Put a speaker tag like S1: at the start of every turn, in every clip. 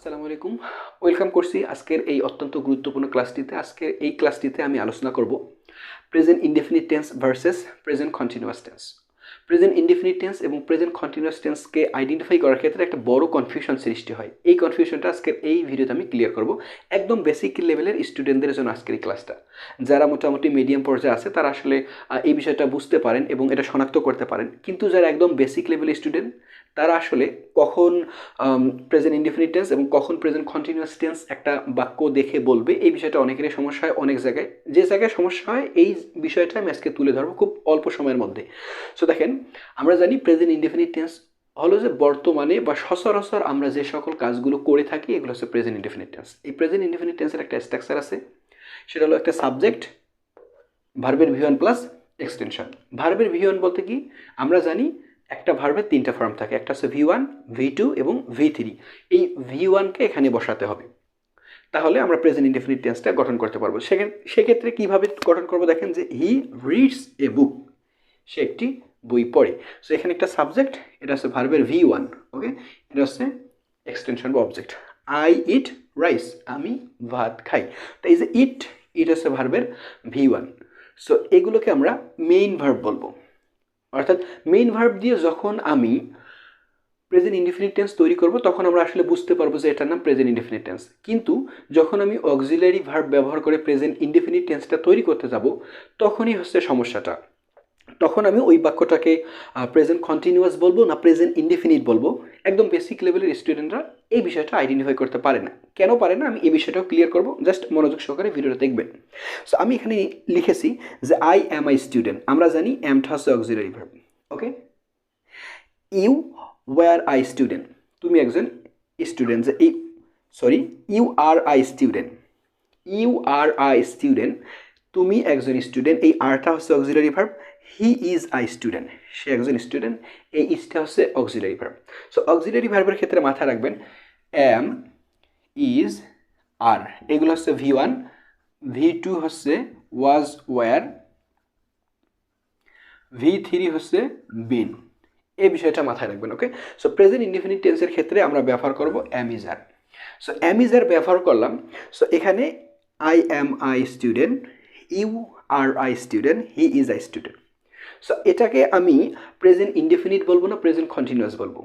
S1: আসসালামু আলাইকুম ওয়েলকাম করছি আজকের এই অত্যন্ত গুরুত্বপূর্ণ ক্লাসটিতে। আজকের এই ক্লাসটিতে আমি আলোচনা করব present indefinite tense versus present continuous tense. Present indefinite tense এবং প্রেজেন্ট কন্টিনিউয়াস টেন্সকে আইডেন্টিফাই করার ক্ষেত্রে একটা বড় কনফিউশন সৃষ্টি হয়। এই কনফিউশনটা আজকের এই ভিডিওতে আমি ক্লিয়ার করব। একদম বেসিক লেভেলের স্টুডেন্টদের জন্য আজকের এই ক্লাসটা। যারা মোটামুটি মিডিয়াম পর্যায়ে আছে তারা আসলে এই বিষয়টা বুঝতে পারেন এবং এটা শনাক্ত করতে পারেন, কিন্তু যারা একদম বেসিক লেভেলের স্টুডেন্ট তারা আসলে কখন প্রেজেন্ট ইনডেফিনিট টেন্স এবং কখন প্রেজেন্ট কন্টিনিউয়াস টেন্স একটা বাক্য দেখে বলবে, এই বিষয়টা অনেকেরই সমস্যা হয়। অনেক জায়গায় যে জায়গায় সমস্যা হয় এই বিষয়টা আমি আজকে তুলে ধরবো খুব অল্প সময়ের মধ্যে। সো দেখেন, আমরা জানি প্রেজেন্ট ইনডেফিনিট টেন্স হলো যে বর্তমানে বা সচরাচর আমরা যে সকল কাজগুলো করে থাকি এগুলো হচ্ছে প্রেজেন্ট ইনডেফিনিট টেন্স। এই প্রেজেন্ট ইনডেফিনিট টেন্সের একটা স্ট্রাকচার আছে, সেটা হলো একটা সাবজেক্ট, ভার্বের ভি1 প্লাস এক্সটেনশন। ভার্বের ভি1 বলতে কি, আমরা জানি একটা ভার্বের তিনটা ফর্ম থাকে, একটা হচ্ছে ভি1, ভি2 এবং ভি3। এই ভি1কে এখানে বসাতে হবে, তাহলে আমরা প্রেজেন্ট ইনডেফিনিট টেন্সটা গঠন করতে পারবো। সেক্ষেত্রে কীভাবে গঠন করবো দেখেন, যে হি রিডস এ বুক, সে একটি বই পড়ে। সো এখানে একটা সাবজেক্ট, এটা হচ্ছে ভার্বের ভি1, ওকে। এটা হচ্ছে এক্সটেনশন বা অবজেক্ট। আই ইট রাইস, আমি ভাত খাই। তো এই যে ইট হচ্ছে ভার্বের ভি1। সো এগুলোকে আমরা মেইন ভার্ব বলবো। অর্থাৎ মেইন ভার্ব দিয়ে যখন আমি প্রেজেন্ট ইনডেফিনিট টেন্স তৈরি করব তখন আমরা আসলে বুঝতে পারবো যে এটার নাম প্রেজেন্ট ইনডেফিনিট টেন্স। কিন্তু যখন আমি অক্সিলারি ভার্ব ব্যবহার করে প্রেজেন্ট ইনডেফিনিট টেন্সটা তৈরি করতে যাব তখনই হচ্ছে সমস্যাটা। তখন আমি ওই বাক্যটাকে প্রেজেন্ট কন্টিনিউয়াস বলবো না প্রেজেন্ট ইনডেফিনিট বলবো, একদম বেসিক লেভেলের স্টুডেন্টরা এই বিষয়টা আইডেন্টিফাই করতে পারে না। কেন পারে না আমি এই বিষয়টাও ক্লিয়ার করবো, জাস্ট মনোযোগ সহকারে ভিডিওটা দেখবেন। সো আমি এখানে লিখেছি যে আই অ্যাম আই স্টুডেন্ট। আমরা জানি অ্যামটা হচ্ছে auxiliary verb, okay. You were a student, তুমি একজন স্টুডেন্ট। যে এই you are a student, you are a student, তুমি একজন স্টুডেন্ট। এই আরটা হচ্ছে auxiliary verb. He is a student, সে একজন স্টুডেন্ট। এই ইজটা হচ্ছে অক্সিলারি ভার্ব। সো অক্সিলারি ভার্বের ক্ষেত্রে মাথায় রাখবেন অ্যাম, ইজ, আর, এগুলো হচ্ছে ভি1, ভি2 হচ্ছে ওয়াজ ওয়ার, ভি3 হচ্ছে বিন। এই বিষয়টা মাথায় রাখবেন, ওকে। সো প্রেজেন্ট ইনডেফিনিট টেন্সের ক্ষেত্রে আমরা ব্যবহার করব am is are. So am is are ব্যবহার করলাম। সো এখানে I am a student, you are a student, he is a student. So এটাকে আমি প্রেজেন্ট ইনডেফিনিট বলবো না প্রেজেন্ট কন্টিনিউয়াস বলবো।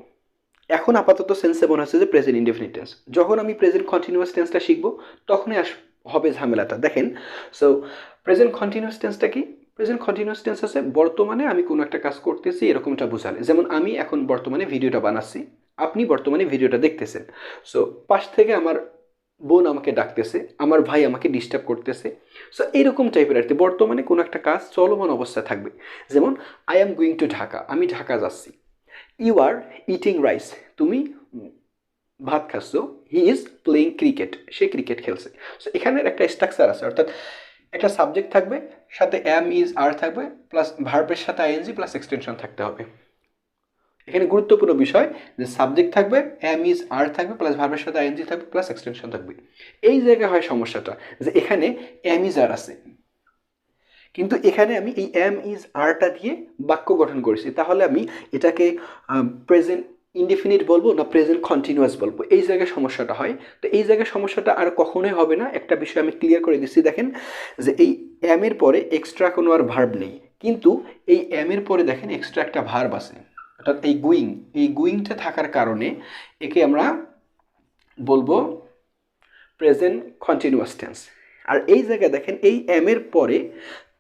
S1: এখন আপাতত সেন্সে মনে হচ্ছে যে প্রেজেন্ট ইনডেফিনিট টেন্স। যখন আমি প্রেজেন্ট কন্টিনিউয়াস টেন্সটা শিখবো তখনই হবে ঝামেলাটা। দেখেন, সো প্রেজেন্ট কন্টিনিউয়াস টেন্সটা কি? প্রেজেন্ট কন্টিনিউয়াস টেন্স আছে বর্তমানে আমি কোনো একটা কাজ করতেছি এরকমটা বোঝালে। যেমন আমি এখন বর্তমানে ভিডিওটা বানাচ্ছি, আপনি বর্তমানে ভিডিওটা দেখতেছেন। সো পাশ থেকে আমার বোন আমাকে ডাকতেছে, আমার ভাই আমাকে ডিস্টার্ব করতেছে। সো এইরকম টাইপের আর কি, বর্তমানে কোনো একটা কাজ চলমান অবস্থায় থাকবে। যেমন I am going to Dhaka, আমি ঢাকা যাচ্ছি। ইউ আর ইটিং রাইস, তুমি ভাত খাচ্ছ। He is playing cricket, say cricket খেলছে। সো এখানের একটা স্ট্রাকচার আছে, অর্থাৎ একটা সাবজেক্ট থাকবে, সাথে অ্যাম ইজ আর থাকবে, প্লাস ভার্বের সাথে আইএনজি প্লাস এক্সটেনশন থাকতে হবে। এখানে গুরুত্বপূর্ণ বিষয় যে সাবজেক্ট থাকবে, অ্যাম ইজ আর থাকবে, প্লাস ভার্বের সাথে আইএনজি থাকবে, প্লাস এক্সটেনশন থাকবে। এই জায়গায় হয় সমস্যাটা যে এখানে অ্যাম ইজ আর আছে, কিন্তু এখানে আমি এই অ্যাম ইজ আরটা দিয়ে বাক্য গঠন করেছি। তাহলে আমি এটাকে প্রেজেন্ট ইনডেফিনিট বলবো না প্রেজেন্ট কন্টিনিউয়াস বলবো, এই জায়গায় সমস্যাটা হয়। তো এই জায়গায় সমস্যাটা আর কখনোই হবে না। একটা বিষয় আমি ক্লিয়ার করে দিচ্ছি, দেখেন যে এই অ্যামের পরে এক্সট্রা কোনো আর ভার্ব নেই, কিন্তু এই অ্যামের পরে দেখেন এক্সট্রা একটা ভার্ব আছে, অর্থাৎ এই গুইং। এই গুইংটা থাকার কারণে একে আমরা বলবো প্রেজেন্ট কন্টিনিউয়াস টেন্স। আর এই জায়গায় দেখেন এই অ্যামের পরে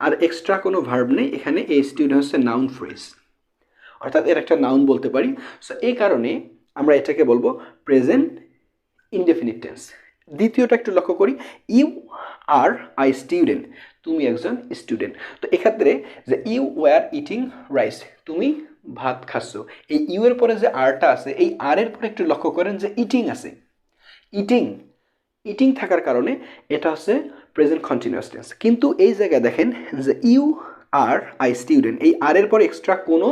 S1: আর এক্সট্রা কোনো ভার্ব নেই, এখানে এই স্টুডেন্ট হচ্ছে নাউন ফ্রেজ, অর্থাৎ এর একটা নাউন বলতে পারি। সো এই কারণে আমরা এটাকে বলবো প্রেজেন্ট ইনডেফিনিট টেন্স। দ্বিতীয়টা একটু লক্ষ্য করি, ইউ আর আই স্টুডেন্ট, তুমি একজন স্টুডেন্ট। তো এক্ষেত্রে যে ইউ ওয়ার ইটিং রাইস, তুমি ভাত খাচ্ছ, এই ইউ এর পরে যে আরটা আছে, এই আর এর পরে একটু লক্ষ্য করেন যে ইটিং আছে। ইটিং থাকার কারণে এটা হচ্ছে প্রেজেন্ট কন্টিনিউয়াস টেন্স। কিন্তু এই জায়গায় দেখেন যে ইউ আর আই স্টুডেন্ট, এই আর এর পরে এক্সট্রা কোনো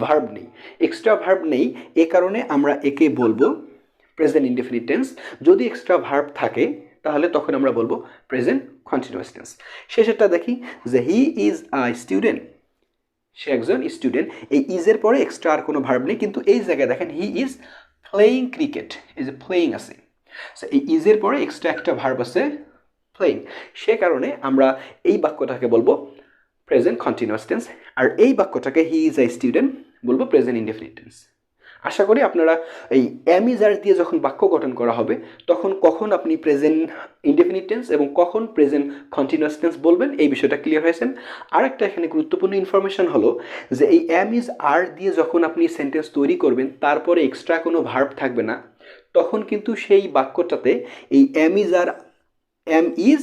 S1: ভার্ব নেই, এ কারণে আমরা একে বলবো প্রেজেন্ট ইনডেফিনিট টেন্স। যদি এক্সট্রা ভার্ব থাকে তাহলে তখন আমরা বলবো প্রেজেন্ট কন্টিনিউয়াস টেন্স। শেষেরটা দেখি যে হি ইজ আই স্টুডেন্ট, সে একজন স্টুডেন্ট। এই ইজের পরে এক্সট্রা আর কোনো ভার্ব নেই, কিন্তু এই জায়গায় দেখেন হি ইজ প্লেয়িং ক্রিকেট, এই যে প্লেয়িং আছে। সো এই ইজের পরে এক্সট্রা একটা ভার্ব আছে প্লেইং, সে কারণে আমরা এই বাক্যটাকে বলবো প্রেজেন্ট কন্টিনিউয়াস টেন্স, আর এই বাক্যটাকে হি ইজ এ স্টুডেন্ট বলবো প্রেজেন্ট ইনডেফিনিট টেন্স। আশা করি আপনারা এই এম ইজ আর দিয়ে যখন বাক্য গঠন করা হবে তখন কখন আপনি প্রেজেন্ট ইনডেফিনিট টেন্স এবং কখন প্রেজেন্ট কন্টিনিউয়াস টেন্স বলবেন এই বিষয়টা ক্লিয়ার হয়েছেন। আর একটা এখানে গুরুত্বপূর্ণ ইনফরমেশন হলো যে এই এম ইজ আর দিয়ে যখন আপনি সেন্টেন্স তৈরি করবেন তারপরে এক্সট্রা কোনো ভার্ব থাকবে না, তখন কিন্তু সেই বাক্যটাতে এই এম ইজ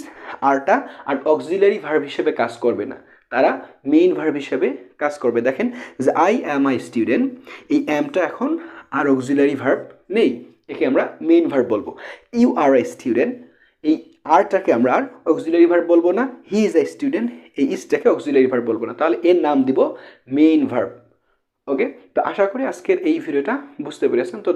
S1: আরটা আর অক্সিলারি ভার্ব হিসেবে কাজ করবে না, তারা মেইন ভার্ব হিসেবে কাজ করবে। দেখেন যে আই অ্যাম আই স্টুডেন্ট, এই অ্যামটা এখন আর অক্সিলারি ভার্ব নেই, একে আমরা মেইন ভার্ব বলবো। ইউ আর এ স্টুডেন্ট, এই আরটাকে আমরা আর অক্সিলারি ভার্ব বলবো না, হি ইজ এ স্টুডেন্ট এই ইজটাকে অক্সিলারি ভার্ব বলবো না, তাহলে এর নাম দিব মেইন ভার্ব। ওকে, তো আশা করি আজকের এই ভিডিওটা বুঝতে পেরেছেন। তো